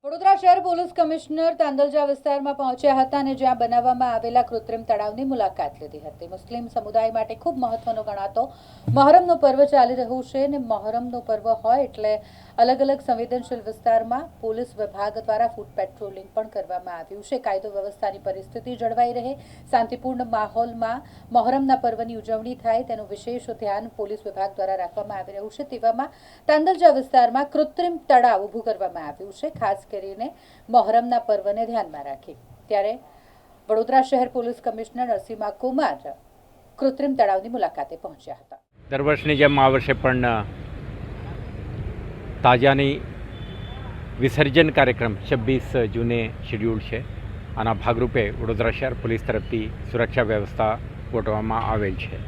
વડોદરા શહેર police commissioner Tandalja વિસ્તારમાં પહોંચ્યા હતા અને જ્યાં બનાવવામાં આવેલા કૃત્રિમ તળાવની મુલાકાત લીધી હતી। મુસ્લિમ સમુદાય માટે ખૂબ મહત્વનો ગણાતો મહોરમનો પર્વ ચાલી રહ્યું છે અને મહોરમનો પર્વ હોય એટલે અલગ અલગ સંવેદનશીલ વિસ્તારમાં પોલીસ વિભાગ દ્વારા ફૂટ પેટ્રોલિંગ પણ કરવામાં આવ્યું છે। કાયદો વ્યવસ્થાની પરિસ્થિતિ જળવાઈ રહે, શાંતિપૂર્ણ માહોલમાં મહોરમના પર્વની ઉજવણી થાય તેનું વિશેષ ધ્યાન પોલીસ વિભાગ દ્વારા રાખવામાં આવી રહ્યું છે। તેવામાં તાંદલજા વિસ્તારમાં કૃત્રિમ તળાવ ઊભું કરવામાં આવ્યું છે, ખાસ કરીને મહોરમના પર્વને ધ્યાનમાં રાખી। ત્યારે વડોદરા શહેર પોલીસ કમિશનર નરસિંહા કુમાર કૃત્રિમ તળાવની મુલાકાતે પહોંચ્યા હતા। દર વર્ષની જેમ આ વર્ષે પણ તાજાની વિસર્જન કાર્યક્રમ 26 જૂને શેડ્યુલ છે। આના ભાગરૂપે વડોદરા શહેર પોલીસ તરફથી સુરક્ષા વ્યવસ્થા ગોઠવવામાં આવેલ છે।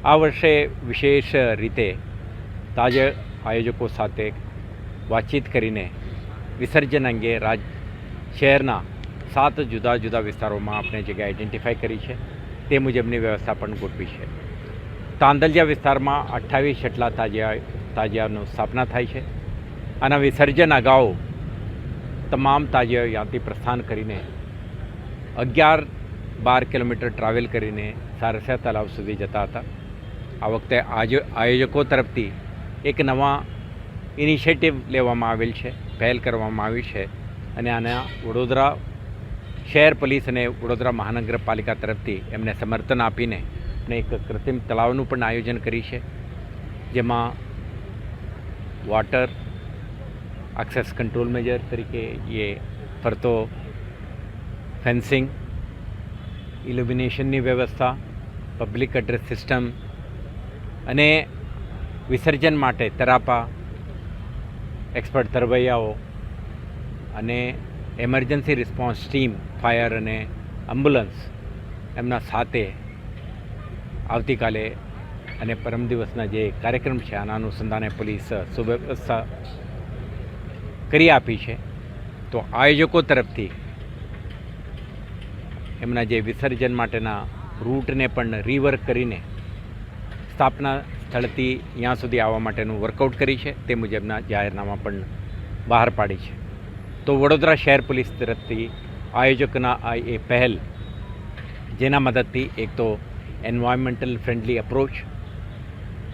આ વર્ષે વિશેષ રીતે તાજા આયોજકો સાથે વાતચીત કરીને વિસર્જન અંગે શહેરના 7 જુદા જુદા વિસ્તારોમાં આપણે જગ્યા આઈડેન્ટિફાઈ કરી છે, તે મુજબની વ્યવસ્થા પણ ગોઠવી છે। તાંદલજા વિસ્તારમાં 28 જેટલા તાજિયાનું સ્થાપના થાય છે। આના વિસર્જન અગાઉ તમામ તાજિયાઓ ત્યાંથી પ્રસ્થાન કરીને 11-12 કિલોમીટર ટ્રાવેલ કરીને સારસા તળાવ સુધી જતા હતા। આ વખતે આયોજકો તરફથી એક નવા ઇનિશિયેટિવ લેવામાં આવેલ છે, પહેલ કરવામાં આવી છે અને આના વડોદરા શહેર પોલીસ અને વડોદરા મહાનગરપાલિકા તરફથી એમને સમર્થન આપીને આપણે એક કૃત્રિમ તળાવનું પણ આયોજન કરી છે, જેમાં વોટર એક્સેસ કંટ્રોલ મેજર તરીકે એ ફરતો ફેન્સિંગ, ઇલ્યુમિનેશનની વ્યવસ્થા, પબ્લિક એડ્રેસ સિસ્ટમ અને વિસર્જન માટે તરાપા, એક્સપર્ટ તરવૈયાઓ અને એમરજન્સી રિસ્પોન્સ ટીમ, ફાયર અને એમ્બ્યુલન્સ એમના સાથે આવતીકાલે અને પરમ દિવસના જે કાર્યક્રમ છે આના અનુસંધાને પોલીસ સુવ્યવસ્થા કરી આપી છે। તો આયોજકો તરફથી એમના જે વિસર્જન માટેના રૂટને પણ રીવર્ક કરીને સ્થાપના સ્થળથી ત્યાં સુધી આવવા માટેનું વર્કઆઉટ કરી છે, તે મુજબના જાહેરનામા પણ બહાર પાડી છે। તો વડોદરા શહેર પોલીસ તરફથી આયોજકના આ એ પહેલ, જેના મદદથી એક તો એન્વાયરમેન્ટલ ફ્રેન્ડલી અપ્રોચ,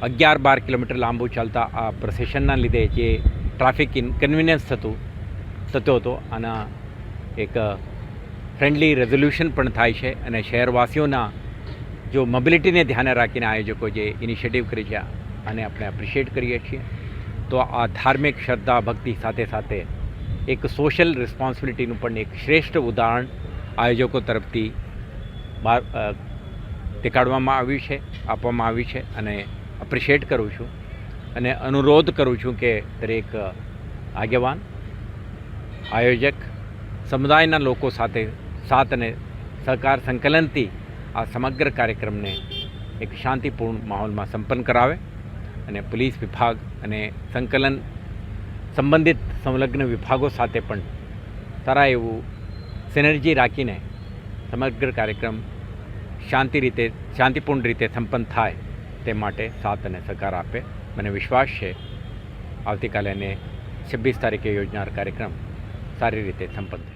11-12 કિલોમીટર લાંબુ ચાલતા આ પ્રોસેશનના લીધે જે ટ્રાફિક ઇન્કન્વિનિયન્સ થતો હતો, આના એક ફ્રેન્ડલી રેઝોલ્યુશન પણ થાય છે અને શહેરવાસીઓના જો મોબિલિટીને ધ્યાને રાખીને આયોજકો જે ઇનિશિયેટિવ કરી છે આને આપણે એપ્રિશિએટ કરીએ છીએ। તો આ ધાર્મિક શ્રદ્ધા ભક્તિ સાથે સાથે એક સોશિયલ રિસ્પોન્સિબિલિટીનું પણ એક શ્રેષ્ઠ ઉદાહરણ આયોજકો તરફથી દેખાડવામાં આવ્યું છે, આપવામાં આવ્યું છે અને એપ્રિશિએટ કરું છું અને અનુરોધ કરું છું કે દરેક આગેવાન, આયોજક, સમુદાયના લોકો સાથે સાથ અને સહકાર સંકલનથી આ સમગ્ર કાર્યક્રમને એક શાંતિપૂર્ણ માહોલમાં સંપન્ન કરાવે અને પોલીસ વિભાગ અને સંબંધિત સંલગ્ન વિભાગો સાથે પણ સારા એવું સિનર્જી રાખીને સમગ્ર કાર્યક્રમ શાંતિપૂર્ણ રીતે સંપન્ન થાય તે માટે સાથ અને સહકાર આપે। મને વિશ્વાસ છે આવતીકાલે અને 26 તારીખે યોજનાર કાર્યક્રમ સારી રીતે સંપન્ન